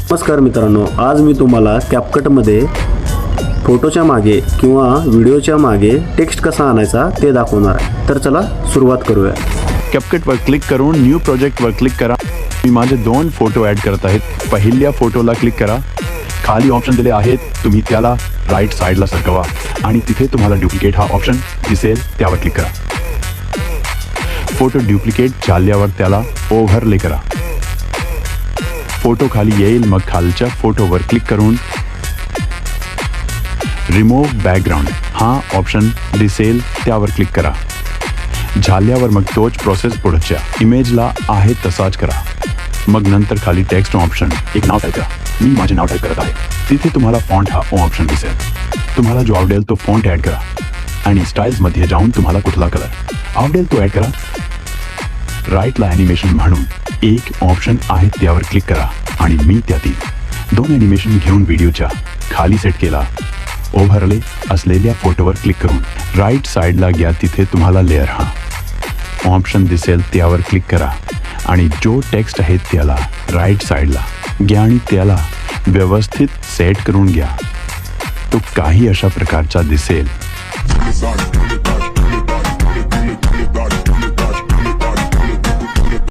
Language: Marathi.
नमस्कार मित्रांनो, आज मी तुम्हाला कॅपकटमध्ये फोटोच्या मागे किंवा व्हिडिओच्या मागे टेक्स्ट कसा आणायचा ते दाखवणार आहे. तर चला सुरुवात करूया. कॅपकटवर क्लिक करून न्यू प्रोजेक्टवर क्लिक करा. मी माझे 2 फोटो ॲड करत आहेत. पहिल्या फोटोला क्लिक करा. खाली ऑप्शन दिले आहेत, तुम्ही त्याला राईट साईडला सरकवा आणि तिथे तुम्हाला डुप्लिकेट हा ऑप्शन दिसेल, त्यावर क्लिक करा. फोटो डुप्लिकेट झाल्यावर त्याला ओव्हरले करा. फोटो खाली येईल, मग खालच्या फोटोवर क्लिक करून रिमूव्ह बॅकग्राऊंड हा ऑप्शन दिसेल, त्यावर क्लिक करा. झाल्यावर मग तोच प्रोसेस पुढच्या इमेजला आहे तसाच करा. मग नंतर खाली टेक्स्ट ऑप्शन एक नाव टाईप करा. मी माझे नाव टाईप करत आहे. तिथे तुम्हाला फॉन्ट हा ऑप्शन दिसेल. तुम्हाला जो आवडेल तो फॉन्ट ॲड करा आणि स्टाईल्समध्ये जाऊन तुम्हाला कुठला कलर आवडेल तो ॲड करा. राईटला ॲनिमेशन म्हणून एक ऑप्शन आहे, त्यावर क्लिक करा आणि मी त्यातील 2 ॲनिमेशन घेऊन व्हिडिओच्या खाली सेट केला. ओव्हरले असलेल्या फोटोवर क्लिक करून राईट साईडला घ्या. तिथे तुम्हाला लेअर हा ऑप्शन दिसेल, त्यावर क्लिक करा आणि जो टेक्स्ट आहे त्याला राईट साईडला घ्या आणि त्याला व्यवस्थित सेट करून घ्या. तो काही अशा प्रकारचा दिसेल.